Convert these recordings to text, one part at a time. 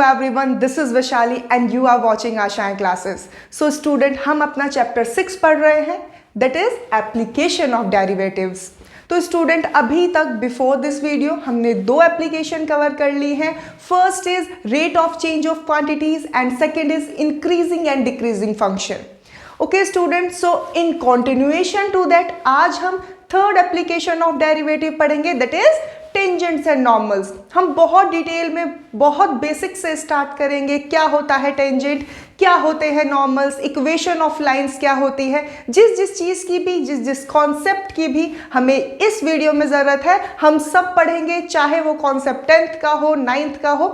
everyone, this is Vishali and you are watching Ashaएं classes. So student, हम अपना chapter 6 पढ़ रहे हैं, that is application of derivatives. तो स्टूडेंट अभी तक बिफोर दिस वीडियो हमने दो एप्लीकेशन कवर कर ली हैं. First is rate of change of quantities and second is increasing and decreasing function. Okay student, so in continuation to that आज हम थर्ड एप्लीकेशन ऑफ डेरिवेटिव पढ़ेंगे, that is tangents and normals. हम बहुत detail में बहुत basic से start करेंगे. क्या होता है टेंजेंट, क्या होते हैं नॉर्मल्स, इक्वेशन ऑफ लाइंस क्या होती है, जिस जिस चीज़ की भी जिस कॉन्सेप्ट की भी हमें इस वीडियो में ज़रूरत है हम सब पढ़ेंगे, चाहे वो कॉन्सेप्ट 10th का हो 9th का हो.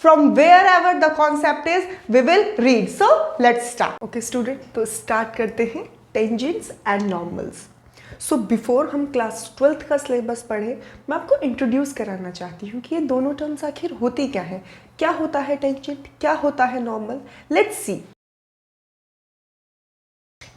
From wherever the concept is, we will read. So let's start. Okay student, तो start करते हैं tangents and normals. So before हम क्लास 12th का सिलेबस पढ़े, मैं आपको इंट्रोड्यूस कराना चाहती हूँ कि ये दोनों टर्म्स आखिर होती क्या है, क्या होता है टेंजेंट, क्या होता है नॉर्मल. लेट्स सी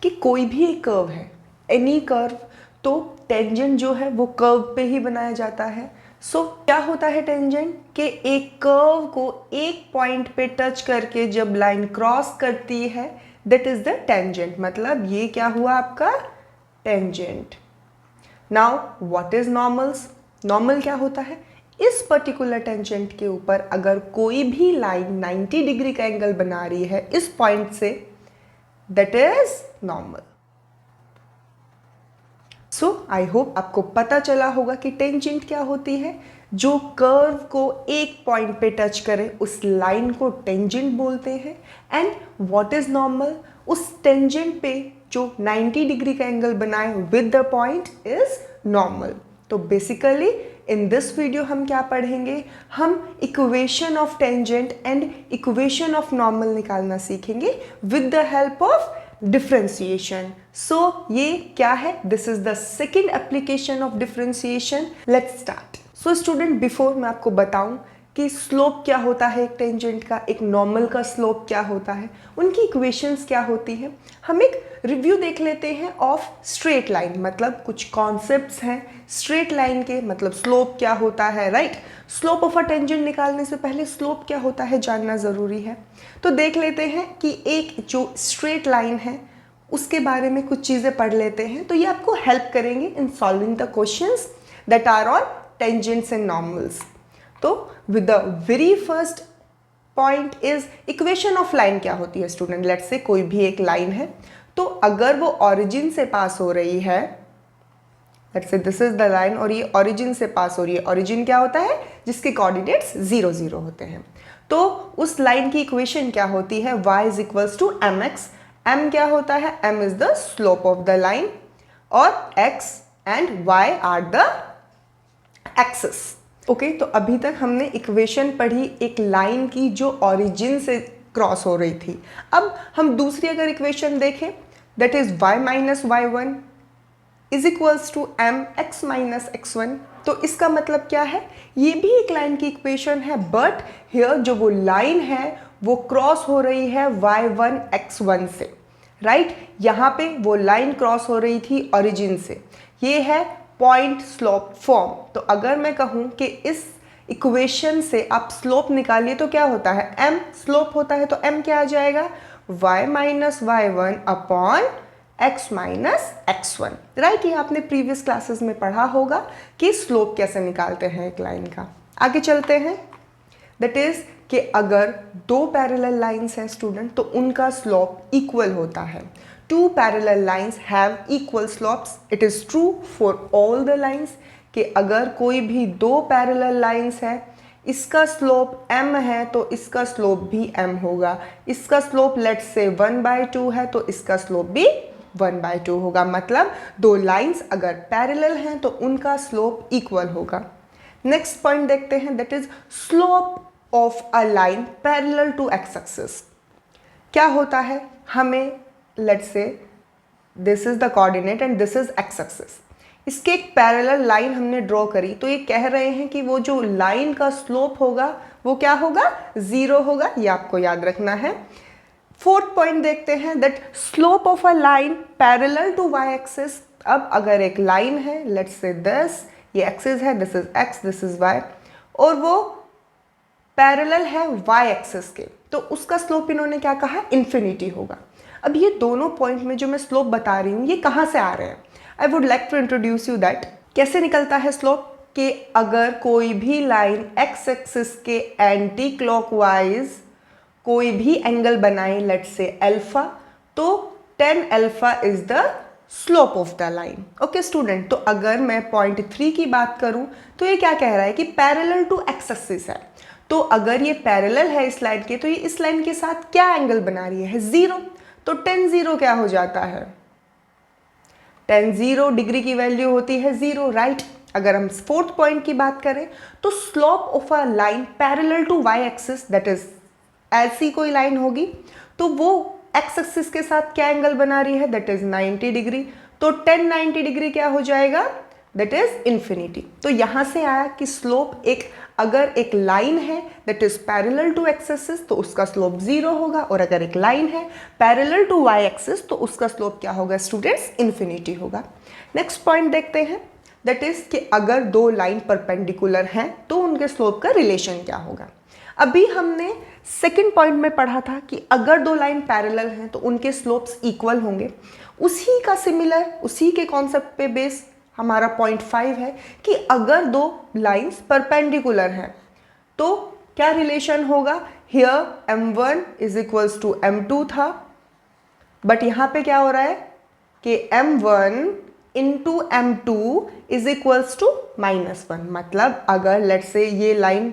कि कोई भी एक कर्व है, एनी कर्व, तो टेंजेंट जो है वो कर्व पे ही बनाया जाता है. सो क्या होता है टेंजेंट कि एक कर्व को एक पॉइंट पे टच करके जब लाइन क्रॉस करती है, दैट इज द टेंजेंट. मतलब ये क्या हुआ आपका tangent. Now what is normals. Normal क्या होता है, इस पर्टिकुलर टेंजेंट के ऊपर अगर कोई भी लाइन 90 डिग्री का एंगल बना रही है इस पॉइंट से, that is normal. So I hope आपको पता चला होगा कि टेंजेंट क्या होती है. जो कर्व को एक पॉइंट पे टच करे उस लाइन को टेंजेंट बोलते हैं. एंड व्हाट इज नॉर्मल, उस टेंजेंट पे जो 90 डिग्री का एंगल बनाए with the point is normal. तो बेसिकली इन दिस वीडियो हम क्या पढ़ेंगे, हम equation of tangent and equation of normal निकालना सीखेंगे with the help of differentiation. So ये क्या है, this is the second application of differentiation. Let's start. So student, before मैं आपको बताऊं कि स्लोप क्या होता है एक टेंजेंट का, एक नॉर्मल का स्लोप क्या होता है, उनकी इक्वेशंस क्या होती है, हम एक रिव्यू देख लेते हैं ऑफ स्ट्रेट लाइन. मतलब कुछ कॉन्सेप्ट्स हैं स्ट्रेट लाइन के, मतलब स्लोप क्या होता है, right. Slope of a tangent निकालने से पहले स्लोप क्या होता है जानना ज़रूरी है. तो देख लेते हैं कि एक जो स्ट्रेट लाइन है उसके बारे में कुछ चीज़ें पढ़ लेते हैं. तो ये आपको हेल्प करेंगे in solving the questions that are on tangents and normals. तो with the very first point is equation of line क्या होती है स्टूडेंट. लेट्स से कोई भी एक लाइन है, तो अगर वो ऑरिजिन से पास हो रही है, let's say this is the line और ये ऑरिजिन से पास हो रही है. ऑरिजिन क्या होता है, जिसके कोऑर्डिनेट्स 0 0 होते हैं. तो उस लाइन की इक्वेशन क्या होती है, y is equals to mx. m क्या होता है, m is the slope of the line और x and y are the axis. Okay, तो अभी तक हमने इक्वेशन पढ़ी एक लाइन की जो ऑरिजिन से क्रॉस हो रही थी. अब हम दूसरी अगर इक्वेशन देखें, that is y minus y1 is equals to m x minus x1. तो इसका मतलब क्या है, ये भी एक लाइन की इक्वेशन है, बट हियर जो वो लाइन है वो क्रॉस हो रही है y1 x1 से, राइट. यहाँ पे वो लाइन क्रॉस हो रही थी ओरिजिन से. ये है पॉइंट स्लोप फॉर्म. तो अगर मैं कहूँ कि इस इक्वेशन से आप स्लोप निकालिए तो क्या होता है, m स्लोप होता है. तो m क्या आ जाएगा, y minus y1 upon x minus x1, right. ये आपने प्रीवियस क्लासेस में पढ़ा होगा कि स्लोप कैसे निकालते हैं एक लाइन का. आगे चलते हैं. दैट इज कि अगर दो पैरेलल लाइंस हैं स्टूडेंट तो उनका स्लोप इक्वल होता है. Two parallel lines have equal slopes. It is true for all the lines कि अगर कोई भी दो parallel lines है, इसका स्लोप m है तो इसका स्लोप भी m होगा. इसका स्लोप लेट्स से 1/2 है तो इसका स्लोप भी 1/2 होगा. मतलब दो लाइंस अगर पैरेलल हैं तो उनका स्लोप इक्वल होगा. नेक्स्ट पॉइंट देखते हैं, that is slope of a line parallel to X axis. क्या होता है, हमें let's say this is the coordinate and this is X axis. इसके एक पैरेलल लाइन हमने ड्रॉ करी, तो ये कह रहे हैं कि वो जो लाइन का स्लोप होगा वो क्या होगा, 0 होगा. ये आपको याद रखना है. फोर्थ पॉइंट देखते हैं, that slope of a line parallel to Y axis. अब अगर एक लाइन है, लेट्स से दिस, ये एक्सिस है, this is X, this is Y, और वो पैरेलल है y एक्सिस के, तो उसका स्लोप इन्होंने क्या कहा, इन्फिनिटी होगा। अब ये दोनों पॉइंट में जो मैं स्लोप बता रही हूँ ये कहाँ से आ रहे हैं, I would like to introduce you that. कैसे निकलता है स्लोप, कि अगर कोई भी लाइन x एक्सिस के एंटी क्लॉकवाइज कोई भी एंगल बनाए, लेट्स से अल्फा, तो tan alpha is the slope of the line. Okay student, तो अगर मैं पॉइंट 3 की बात करूं तो ये क्या कह रहा है कि पैरेलल टू x एक्सिस है, तो अगर ये पैरेलल है इस लाइन के तो ये इस लाइन के साथ क्या एंगल बना रही है, 0, तो tan 0 क्या हो जाता है, tan 0 डिग्री की वैल्यू होती है 0, राइट। अगर हम फोर्थ पॉइंट की बात करें तो slope of a line parallel to y axis, that is ऐसी कोई लाइन होगी तो वो x एक्सिस के साथ क्या एंगल बना रही है, दैट इज 90 डिग्री, तो tan 90 डिग्री क्या हो जाएगा, दैट इज इन्फिनिटी। तो यहां से आया कि स्लोप अगर एक लाइन है that is parallel to x axis तो उसका स्लोप 0 होगा, और अगर एक लाइन है पैरेलल टू y एक्सिस तो उसका स्लोप क्या होगा स्टूडेंट्स, इन्फिनिटी होगा। नेक्स्ट पॉइंट देखते हैं, दैट इज कि अगर दो लाइन परपेंडिकुलर हैं तो उनके स्लोप का रिलेशन क्या होगा। अभी हमने सेकंड पॉइंट में पढ़ा था कि अगर दो लाइन पैरेलल हैं तो उनके स्लोप्स इक्वल होंगे, उसी का सिमिलर, उसी के कॉन्सेप्ट पे बेस हमारा पॉइंट 5 है कि अगर दो लाइंस परपेंडिकुलर हैं तो क्या रिलेशन होगा, here m1 is equals to m2 था, बट यहां पे क्या हो रहा है कि m1 into m2 is equals to -1। मतलब अगर लेट्स से ये लाइन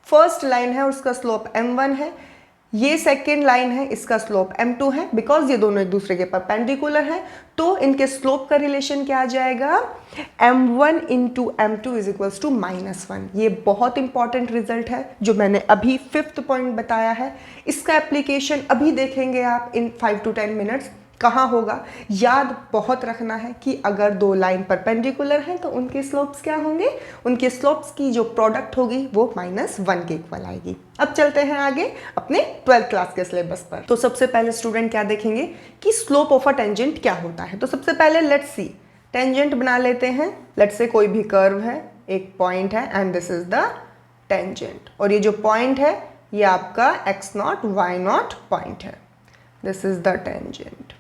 फर्स्ट लाइन है उसका स्लोप m1 है, ये सेकेंड लाइन है इसका स्लोप m2 है, बिकॉज ये दोनों एक दूसरे के परपेंडिकुलर हैं तो इनके स्लोप का रिलेशन क्या आ जाएगा, m1 into m2 is equals to -1। ये बहुत इंपॉर्टेंट रिजल्ट है जो मैंने अभी फिफ्थ पॉइंट बताया है, इसका एप्लीकेशन अभी देखेंगे आप इन 5 to 10 मिनट्स। कहाँ होगा, याद बहुत रखना है कि अगर दो लाइन परपेंडिकुलर हैं तो उनके स्लोप्स क्या होंगे, उनके स्लोप्स की जो प्रोडक्ट होगी वो -1 के इक्वल आएगी। अब चलते हैं आगे अपने 12th क्लास के सिलेबस पर। तो सबसे पहले स्टूडेंट क्या देखेंगे कि स्लोप ऑफ अ टेंजेंट क्या होता है। तो सबसे पहले लेट्स सी, टेंजेंट बना लेते हैं। लेट्स से कोई भी कर्व है, एक पॉइंट है and this is the tangent, और ये जो पॉइंट है ये आपका x0 y0 पॉइंट है, दिस इज द टेंजेंट।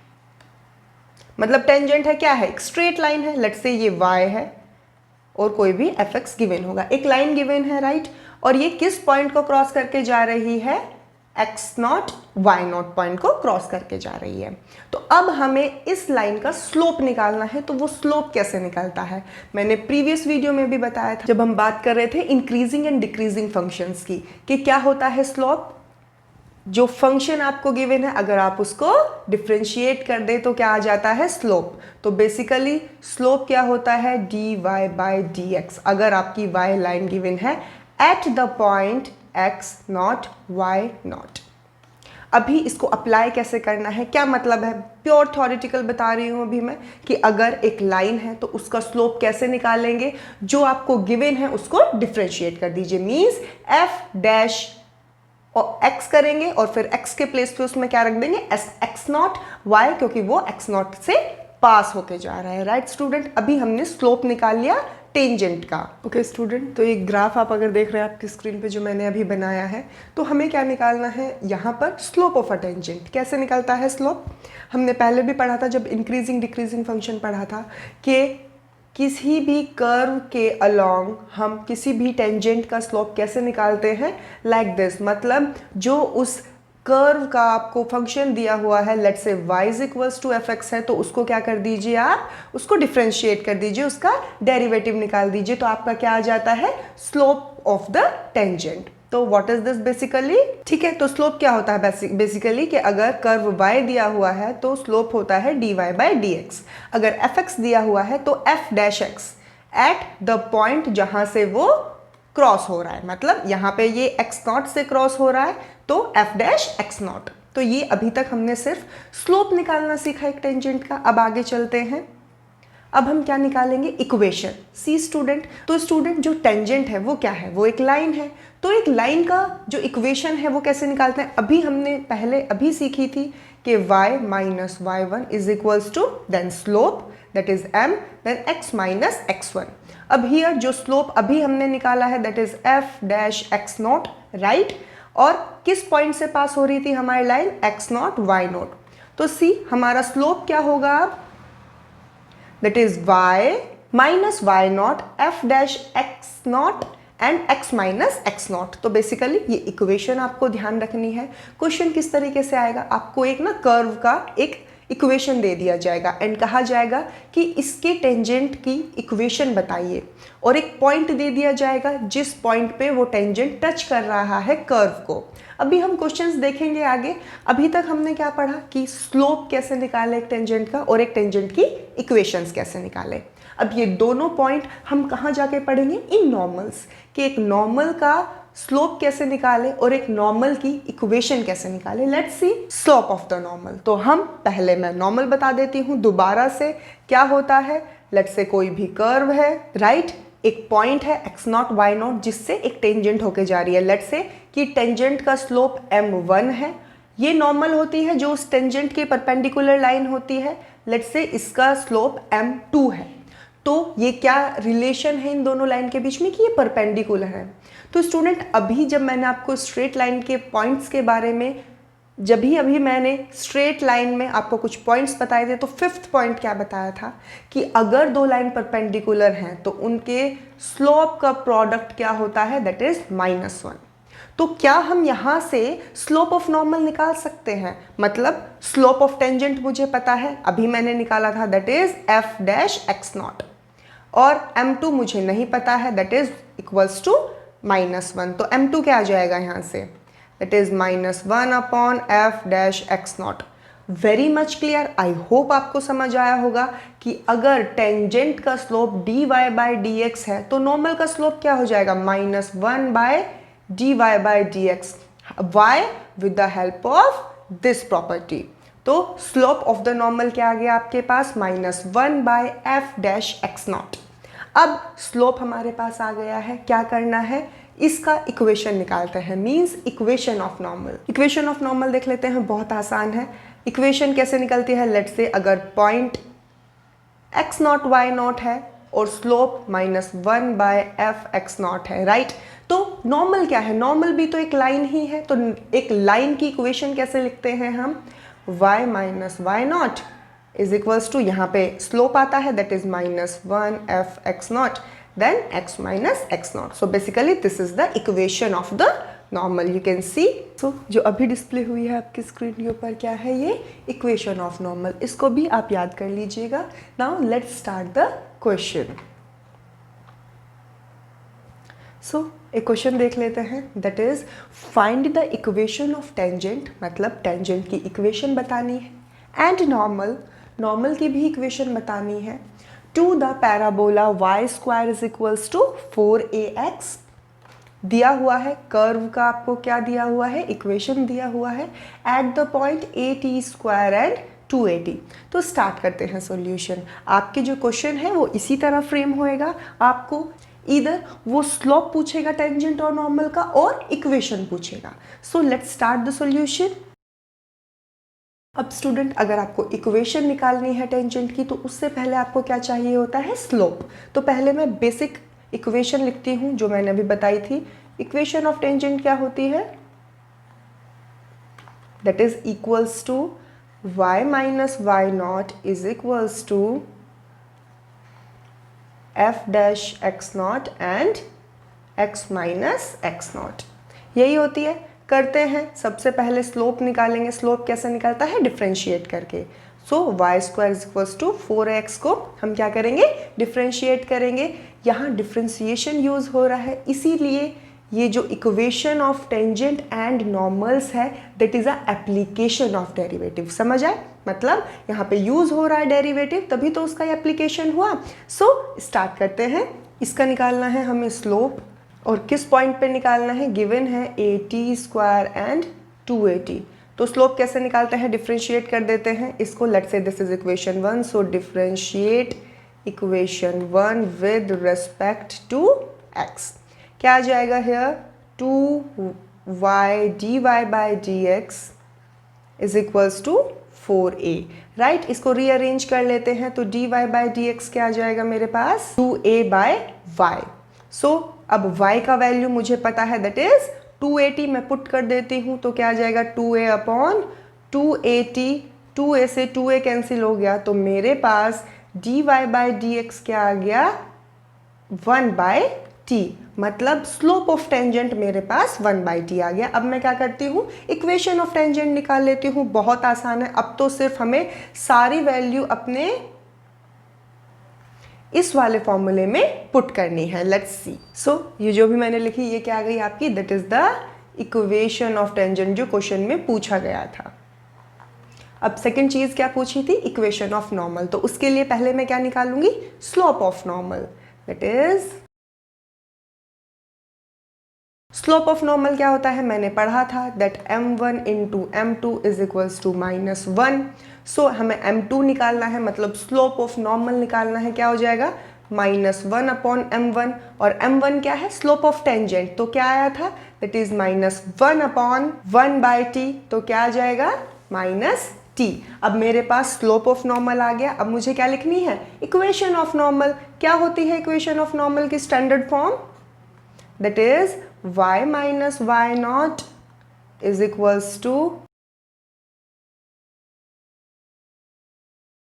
मतलब टेंजेंट है क्या है, एक स्ट्रेट लाइन है, लेट्स से ये y है और कोई भी fx गिवन होगा, एक लाइन गिवन है, राइट। और ये किस पॉइंट को क्रॉस करके जा रही है, x0 y0 पॉइंट को क्रॉस करके जा रही है। तो अब हमें इस लाइन का स्लोप निकालना है, तो वो स्लोप कैसे निकलता है मैंने प्रीवियस वीडियो में भी बताया था जब हम बात कर रहे थे इंक्रीजिंग एंड डिक्रीजिंग फंक्शंस की, कि क्या होता है स्लोप, जो फंक्शन आपको गिवन है अगर आप उसको डिफरेंशिएट कर दे तो क्या आ जाता है स्लोप। तो बेसिकली स्लोप क्या होता है, dy/dx। अगर आपकी y लाइन गिवन है at the point x0 y0। अभी इसको अप्लाई कैसे करना है, क्या मतलब है, प्योर थ्योरेटिकल बता रही हूँ अभी मैं, कि अगर एक लाइन है तो उसका स्लोप कैसे निकालेंगे, जो आपको गिवन है उसको डिफरेंशिएट कर दीजिए, मीन्स f' और x करेंगे और फिर x के प्लेस पे उसमें क्या रख देंगे, x0 y, क्योंकि वो x0 से पास होके जा रहा है, राइट स्टूडेंट। अभी हमने स्लोप निकाल लिया टेंजेंट का। ओके स्टूडेंट, तो एक ग्राफ आप अगर देख रहे हैं आपकी स्क्रीन पे जो मैंने अभी बनाया है, तो हमें क्या निकालना है यहाँ पर, स्लोप ऑफ अ टेंजेंट। कैसे निकलता है स्लोप, हमने पहले भी पढ़ा था जब इंक्रीजिंग डिक्रीजिंग फंक्शन पढ़ा था कि किसी भी कर्व के अलोंग हम किसी भी टेंजेंट का स्लोप कैसे निकालते हैं, लाइक दिस। मतलब जो उस कर्व का आपको फंक्शन दिया हुआ है, let's say y is equals to fx है, तो उसको क्या कर दीजिए आप, उसको डिफरेंशिएट कर दीजिए, उसका डेरिवेटिव निकाल दीजिए, तो आपका क्या आ जाता है, स्लोप ऑफ द टेंजेंट। तो व्हाट इज दिस बेसिकली, ठीक है। तो स्लोप क्या होता है बेसिकली कि अगर कर्व y दिया हुआ है तो स्लोप होता है dy/dx। अगर fx दिया हुआ है तो f' x at the point जहां से वो क्रॉस हो रहा है, मतलब यहाँ पे ये x0 से क्रॉस हो रहा है तो f' x0। तो ये अभी तक हमने सिर्फ स्लोप निकालना सीखा एक टेंजेंट का। अब आगे चलते हैं, अब हम क्या निकालेंगे, इक्वेशन। सी स्टूडेंट, तो स्टूडेंट जो टेंजेंट है वो क्या है, वो एक लाइन है, तो एक लाइन का जो इक्वेशन है वो कैसे निकालते हैं, अभी हमने पहले अभी सीखी थी कि y - y1 is equals to then slope that is m, then x minus x1. अब हियर जो स्लोप अभी हमने निकाला है that is f dash x not, right. और किस पॉइंट से पास हो रही थी हमारी line, x not y not. तो सी हमारा स्लोप क्या होगा अब, that is y minus y not f dash x not and x minus x not. तो बेसिकली ये इक्वेशन आपको ध्यान रखनी है. क्वेश्चन किस तरीके से आएगा, आपको एक ना कर्व का एक इक्वेशन दे दिया जाएगा एंड कहा जाएगा कि इसके टेंजेंट की इक्वेशन बताइए, और एक पॉइंट दे दिया जाएगा जिस पॉइंट पे वो टेंजेंट टच कर रहा है कर्व को. अभी हम क्वेश्चंस देखेंगे आगे. अभी तक हमने क्या पढ़ा कि स्लोप कैसे निकाले एक टेंजेंट का और एक टेंजेंट की इक्वेशंस कैसे निकाले. अब ये दोनों पॉइंट हम कहाँ जाके पढ़ेंगे, इन नॉर्मल्स, कि एक नॉर्मल का स्लोप कैसे निकाले और एक नॉर्मल की इक्वेशन कैसे निकाले. Let's see slope of the normal. तो हम पहले मैं नॉर्मल बता देती हूँ दोबारा से क्या होता है. लेट्स से कोई भी कर्व है, राइट. एक पॉइंट है x नॉट y नॉट जिससे एक टेंजेंट होके जा रही है. लेट्स से कि टेंजेंट का स्लोप m1 है. ये नॉर्मल होती है जो उस टेंजेंट के परपेंडिकुलर लाइन होती है. लेट्स से इसका स्लोप m2 है. तो ये क्या रिलेशन है इन दोनों लाइन के बीच में कि ये परपेंडिकुलर है. तो स्टूडेंट अभी जब मैंने आपको स्ट्रेट लाइन के पॉइंट्स के बारे में अभी मैंने स्ट्रेट लाइन में आपको कुछ पॉइंट्स बताए थे, तो फिफ्थ पॉइंट क्या बताया था कि अगर दो लाइन परपेंडिकुलर हैं तो उनके स्लोप का प्रोडक्ट क्या होता है, दैट इज -1. तो क्या हम यहाँ से स्लोप ऑफ नॉर्मल निकाल सकते हैं, मतलब स्लोप ऑफ टेंजेंट मुझे पता है, अभी मैंने निकाला था, that is f dash x not, और m2 मुझे नहीं पता है, दैट इज इक्वल्स टू -1. तो m2 क्या आ जाएगा यहाँ से, that is -1 upon f dash x not. Very much clear. I hope आपको समझ आया होगा कि अगर टेंजेंट का स्लोप dy बाई dx है तो नॉर्मल का स्लोप क्या हो जाएगा, -1 by dy by dx. y with the help of this property. तो स्लोप ऑफ द नॉर्मल क्या आ गया आपके पास, -1 by f dash x not. अब स्लोप हमारे पास आ गया है, क्या करना है, इसका इक्वेशन निकालते हैं, means equation of normal. Equation of normal देख लेते हैं, बहुत आसान है. इक्वेशन कैसे निकलती है, लेट्स से अगर point x not y not है और slope -1 by f x not है, राइट. तो नॉर्मल क्या है, नॉर्मल भी तो एक लाइन ही है. तो एक लाइन की इक्वेशन कैसे लिखते हैं हम, y minus y not is equals to, यहाँ पे स्लोप आता है that is -1 f x not then x minus x not. So basically this is the equation of the normal. You can see. So जो अभी display हुई है आपकी screen के ऊपर क्या है, ये इक्वेशन ऑफ नॉर्मल. इसको भी आप याद कर लीजिएगा. Now let's start the question. So एक क्वेश्चन देख लेते हैं, that is find the equation of tangent, मतलब टेंजेंट की इक्वेशन बतानी है, एंड नॉर्मल, नॉर्मल की भी इक्वेशन बतानी है, to the parabola y square is equals to 4ax. दिया हुआ है कर्व का, आपको क्या दिया हुआ है, इक्वेशन दिया हुआ है, at the point at square and 2at. तो स्टार्ट करते हैं सॉल्यूशन. आपके जो क्वेश्चन है वो इसी तरह फ्रेम होएगा. आपको इधर वो स्लोप पूछेगा टेंजेंट और नॉर्मल का, और इक्वेशन पूछेगा. So let's start the solution. अब स्टूडेंट अगर आपको इक्वेशन निकालनी है टेंजेंट की, तो उससे पहले आपको क्या चाहिए होता है, स्लोप. तो पहले मैं बेसिक इक्वेशन लिखती हूँ जो मैंने अभी बताई थी. इक्वेशन ऑफ टेंजेंट क्या होती है, that is equals to y minus y not is equals to f dash x not and x minus x not. यही होती है. करते हैं, सबसे पहले स्लोप निकालेंगे. स्लोप कैसे निकलता है, डिफ्रेंशिएट करके. So y square is equals to 4x को हम क्या करेंगे, डिफ्रेंशिएट करेंगे. यहाँ डिफ्रेंशिएशन यूज हो रहा है, इसीलिए ये जो equation of tangent and normals है that is a application of derivative. समझ आए, मतलब यहाँ पे यूज हो रहा है डेरिवेटिव, तभी तो उसका एप्लीकेशन हुआ. सो स्टार्ट करते हैं. इसका निकालना है हमें स्लोप, और किस पॉइंट पे निकालना है, गिवन है at स्क्वायर एंड 2at. तो स्लोप कैसे निकालते हैं, डिफ्रेंशिएट कर देते हैं इसको. Let's say this is equation 1, so differentiate equation 1 with respect to x. क्या आ जाएगा here, 2y dy by dx is equals to 4a, right. इसको रीअरेंज कर लेते हैं तो dy बाई डी एक्स क्या आ जाएगा मेरे पास 2a बाय वाई। सो अब y का वैल्यू मुझे पता है दैट इज 280, मैं पुट कर देती हूँ तो क्या आ जाएगा 2a अपॉन 280, 2a से 2a कैंसिल हो गया तो मेरे पास dy बाई डी एक्स क्या आ गया 1 बाय टी, मतलब स्लोप ऑफ टेंजेंट मेरे पास 1 बाई टी आ गया। अब मैं क्या करती हूँ इक्वेशन ऑफ टेंजेंट निकाल लेती हूँ, बहुत आसान है। अब तो सिर्फ हमें सारी वैल्यू अपने इस वाले फॉर्मूले में पुट करनी है। Let's see. सो ये जो भी मैंने लिखी ये क्या आ गई आपकी, that is the equation of tangent जो क्वेश्चन में पूछा गया था। अब सेकंड चीज क्या पूछी थी, इक्वेशन ऑफ नॉर्मल। तो उसके लिए पहले मैं क्या निकालूंगी, slope of normal. That is slope of normal क्या होता है, मैंने पढ़ा था that m1 into m2 is equals to -1। So हमें m2 निकालना है, मतलब स्लोप ऑफ नॉर्मल निकालना है, क्या हो जाएगा -1 अपॉन m1, और m1 क्या है स्लोप ऑफ टेंजेंट, तो क्या आया था that is -1 upon 1 by T, तो क्या आ जाएगा -t। अब मेरे पास स्लोप ऑफ नॉर्मल आ गया। अब मुझे क्या लिखनी है, इक्वेशन ऑफ नॉर्मल। क्या होती है इक्वेशन ऑफ नॉर्मल की standard form, that is y minus y not is equals to,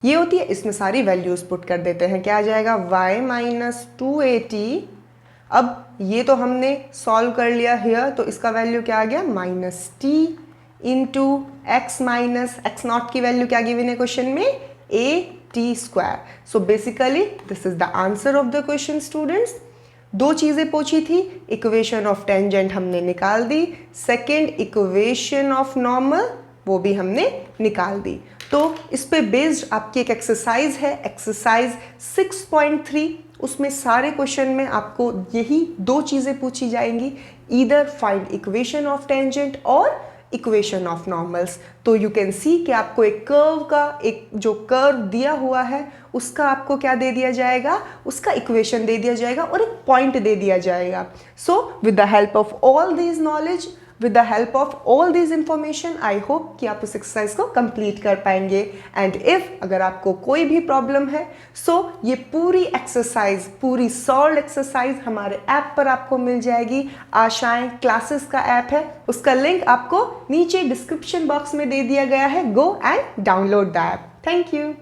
ये होती है, इसमें सारी वैल्यूज पुट कर देते हैं, क्या आ जाएगा y माइनस 280। अब ये तो हमने सॉल्व कर लिया हियर, तो इसका वैल्यू क्या आ गया -t into x minus x not की वैल्यू क्या गिवन है क्वेश्चन में a/t²। So basically this is the answer of the question students. दो चीजें पूछी थी, इक्वेशन ऑफ टेंजेंट हमने निकाल दी, सेकेंड इक्वेशन ऑफ नॉर्मल वो भी हमने निकाल दी। तो इस पे बेस्ड आपकी एक एक्सरसाइज है, एक्सरसाइज 6.3, उसमें सारे क्वेश्चन में आपको यही दो चीजें पूछी जाएंगी, either find equation of tangent और इक्वेशन ऑफ नॉर्मल्स। तो यू कैन सी कि आपको एक कर्व का, एक जो कर्व दिया हुआ है उसका आपको क्या दे दिया जाएगा, उसका इक्वेशन दे दिया जाएगा और एक पॉइंट दे दिया जाएगा। So with the help of all this knowledge, with the help of all this information, I hope कि आप उस एक्सरसाइज को कंप्लीट कर पाएंगे। एंड इफ अगर आपको कोई भी प्रॉब्लम है, सो ये पूरी एक्सरसाइज, पूरी सॉल्व एक्सरसाइज हमारे ऐप पर आपको मिल जाएगी। आशाएं क्लासेस का ऐप है, उसका लिंक आपको नीचे डिस्क्रिप्शन बॉक्स में दे दिया गया है। Go and download the app. Thank you.